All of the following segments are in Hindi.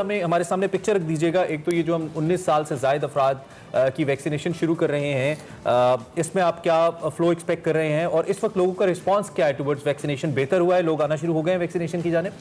हमें हमारे सामने पिक्चर रख दीजिएगा। एक तो ये जो हम 19 साल से ज़ायद अफराद की वैक्सीनेशन शुरू कर रहे हैं, इसमें आप क्या फ्लो एक्सपेक्ट कर रहे हैं और इस वक्त लोगों का रिस्पांस क्या है टुवर्ड्स वैक्सीनेशन? बेहतर हुआ है, लोग आना शुरू हो गए हैं वैक्सीनेशन की जानिब?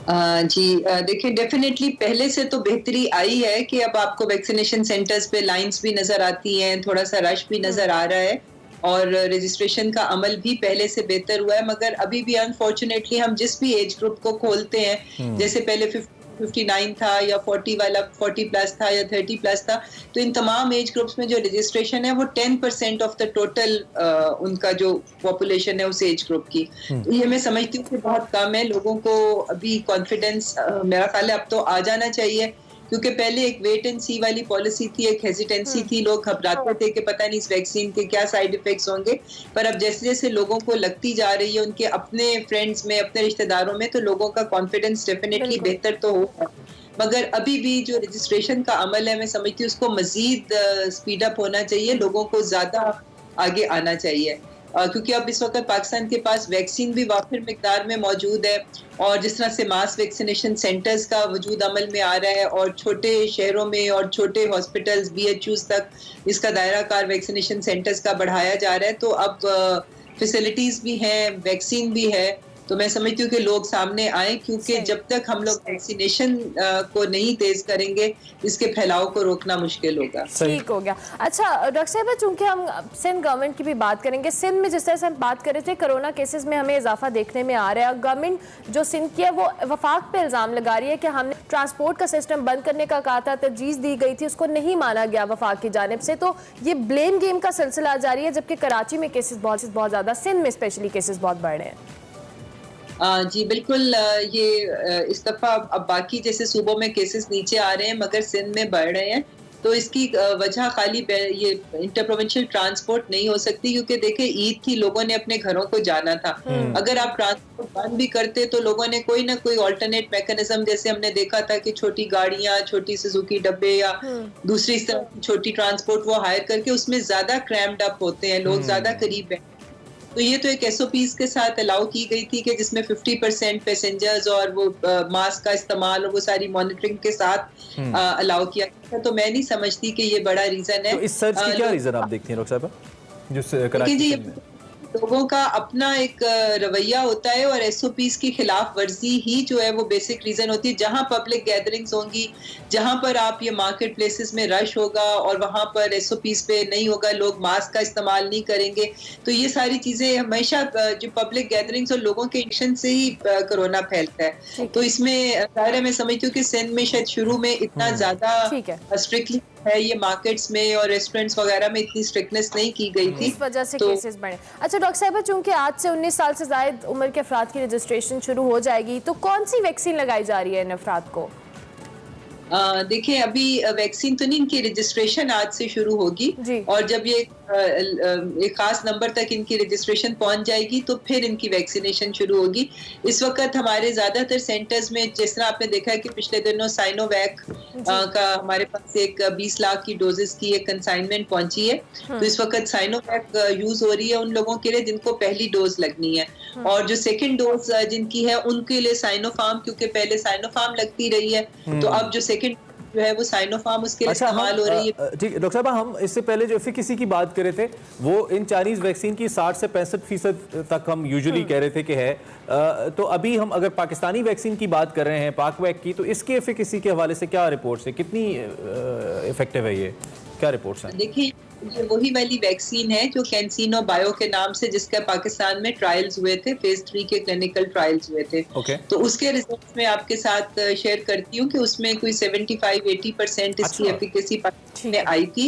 जी देखिए, डेफिनेटली पहले से तो बेहतरी आई है कि अब आपको वैक्सीनेशन सेंटर्स पे लाइंस भी नजर आती हैं, थोड़ा सा रश भी नजर आ रहा है और रजिस्ट्रेशन का अमल भी पहले से बेहतर हुआ है। मगर अभी भी अनफॉर्चुनेटली हम जिस भी एज ग्रुप को खोलते हैं, जैसे पहले 59 था या 40 वाला 40 प्लस था या 30 प्लस था, तो इन तमाम एज ग्रुप्स में जो रजिस्ट्रेशन है वो 10% ऑफ द टोटल उनका जो पॉपुलेशन है उस एज ग्रुप की। तो ये मैं समझती हूँ कि बहुत कम है। लोगों को अभी कॉन्फिडेंस मेरा ख्याल है अब तो आ जाना चाहिए, क्योंकि पहले एक वेट एंड सी वाली पॉलिसी थी, एक हेजिटेंसी थी, लोग घबराते थे कि पता नहीं इस वैक्सीन के क्या साइड इफेक्ट्स होंगे। पर अब जैसे जैसे लोगों को लगती जा रही है, उनके अपने फ्रेंड्स में, अपने रिश्तेदारों में, तो लोगों का कॉन्फिडेंस डेफिनेटली बेहतर तो होगा। मगर अभी भी जो रजिस्ट्रेशन का अमल है, मैं समझती हूँ उसको मजीद स्पीड अप होना चाहिए, लोगों को ज्यादा आगे आना चाहिए, क्योंकि अब इस वक्त पाकिस्तान के पास वैक्सीन भी वाफिर मिकदार में मौजूद है और जिस तरह से मास वैक्सीनेशन सेंटर्स का वजूद अमल में आ रहा है और छोटे शहरों में और छोटे हॉस्पिटल्स BHUs तक इसका दायरा कार वैक्सीनेशन सेंटर्स का बढ़ाया जा रहा है, तो अब फैसिलिटीज भी हैं, वैक्सीन भी है। तो मैं समझती हूँ कि लोग सामने आए, क्योंकि जब तक हम लोग वैक्सीनेशन को नहीं तेज करेंगे, इसके फैलाव को रोकना मुश्किल होगा। ठीक हो गया। अच्छा डॉक्टर साहब, चूंकि हम सिंध गवर्नमेंट की भी बात करेंगे, सिंध में जिस तरह से हम बात कर रहे थे कोरोना केसेस में हमें इजाफा देखने में आ रहा है, गवर्नमेंट जो सिंध की है वो वफाक पे इल्जाम लगा रही है कि हमने ट्रांसपोर्ट का सिस्टम बंद करने का कहा था, तरजीह दी गई थी, उसको नहीं माना गया वफाक की जानिब से, तो ये ब्लेम गेम का सिलसिला जारी है, जबकि कराची में केसेस बहुत ज्यादा, सिंध में स्पेशली केसेस बहुत बढ़ रहे हैं। जी बिल्कुल, ये इस दफा अब बाकी जैसे सूबों में केसेस नीचे आ रहे हैं मगर सिंध में बढ़ रहे हैं, तो इसकी वजह खाली ये इंटर प्रोविंशियल ट्रांसपोर्ट नहीं हो सकती, क्योंकि देखिए ईद थी, लोगों ने अपने घरों को जाना था। अगर आप ट्रांसपोर्ट बंद भी करते तो लोगों ने कोई ना कोई ऑल्टरनेट मैकेनिज्म, जैसे हमने देखा था कि छोटी गाड़ियां, छोटी सुजुकी डब्बे या दूसरी इस तरह की छोटी ट्रांसपोर्ट वो हायर करके, उसमें ज्यादा क्रैम्ड अप होते हैं, लोग ज्यादा करीब हैं। तो ये तो एक SOPs के साथ अलाउ की गई थी कि जिसमें 50% पैसेंजर्स और वो मास्क का इस्तेमाल और वो सारी मॉनिटरिंग के साथ अलाउ किया था। तो मैं नहीं समझती कि ये बड़ा रीजन है। तो इस सर्च की क्या रीजन आप देखती हैं डॉक्टर साहब, जो कराची में? लोगों का अपना एक रवैया होता है और SOPs की खिलाफ वर्जी ही जो है वो बेसिक रीजन होती है। जहां पब्लिक गैदरिंग्स होंगी, जहां पर आप ये मार्केट प्लेसेस में रश होगा और वहां पर SOPs पे नहीं होगा, लोग मास्क का इस्तेमाल नहीं करेंगे, तो ये सारी चीजें हमेशा जो पब्लिक गैदरिंग्स और लोगों के एक्शन से ही कोरोना फैलता है। तो इसमें ज़ाहिर मैं समझती हूँ कि सिंध में शायद शुरू में इतना ज्यादा स्ट्रिक्टली है, ये मार्केट्स में और रेस्टोरेंट्स वगैरह में इतनी स्ट्रिक्टनेस नहीं की गई थी, इस वजह से केसेस बढ़े। अच्छा डॉक्टर साहब, चूंकि आज से 19 साल से ज़ायद उम्र के अफराद की रजिस्ट्रेशन शुरू हो जाएगी, तो कौन सी वैक्सीन लगाई जा रही है इन अफराद को? देखिए, अभी वैक्सीन तो नहीं, इनकी रजिस्ट्रेशन आज से शुरू होगी और जब ये एक खास नंबर तक इनकी रजिस्ट्रेशन पहुंच जाएगी तो फिर इनकी वैक्सीनेशन शुरू होगी। इस वक्त हमारे ज्यादातर सेंटर्स में, जिस तरह आपने देखा है कि पिछले दिनों साइनोवैक का हमारे पास एक 20 लाख की डोजेस की एक कंसाइनमेंट पहुंची है, तो इस वक्त साइनोवैक यूज हो रही है उन लोगों के लिए जिनको पहली डोज लगनी है, और जो सेकेंड डोज जिनकी है उनके लिए साइनोफार्म, क्योंकि पहले साइनोफार्म लगती रही है, तो अब जो सेकेंड जो है वो साइनोफार्म उसके लिए इस्तेमाल हो रही है। ठीक डॉक्टर साहब, हम इससे पहले जो एफिकेसी की बात कर रहे थे, वो इन चाइनीज वैक्सीन की 60 से 65% तक हम यूजुअली कह रहे थे कि है, तो अभी हम अगर पाकिस्तानी वैक्सीन की बात कर रहे हैं, पाकवैक की, तो इसकी एफिकेसी के हवाले से क्या रिपोर्ट्स है, कितनी इफेक्टिव है ये, क्या रिपोर्ट्स हैं? देखिए, ये वही वाली वैक्सीन है जो कैंसिनो बायो के नाम से, जिसका पाकिस्तान में ट्रायल्स हुए थे, फेज 3 के क्लिनिकल ट्रायल्स हुए थे। तो उसके रिजल्ट्स में आपके साथ शेयर करती हूँ कि उसमें कोई 75-80% इसकी एफिकेसी में आई थी,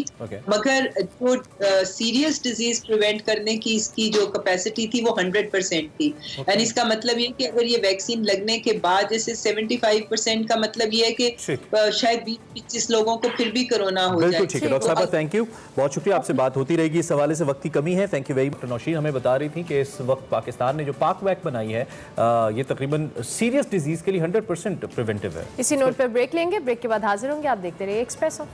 मगर जो सीरियस डिजीज प्रिवेंट करने की इसकी जो कैपेसिटी थी वो 100% थी। यानी इसका मतलब ये कि अगर ये वैक्सीन लगने के बाद जैसे 75% का मतलब ये है कि शायद 20-25 लोगों को फिर भी कोरोना हो जाए। ठीक है डॉक्टर साहब, थैंक यू, बहुत शुक्रिया, आपसे बात होती रहेगी। इस हवाले से वक्त की कमी है, thank you very much. Nausheen हमें बता रही थी कि इस वक्त पाकिस्तान ने जो पाकवैक बनाई है, ये तकरीबन सीरियस डिजीज के लिए 100% प्रिवेंटिव है। इसी नोट पर ब्रेक लेंगे, ब्रेक के बाद हाजिर होंगे, आप देखते रहिए एक्सप्रेसो।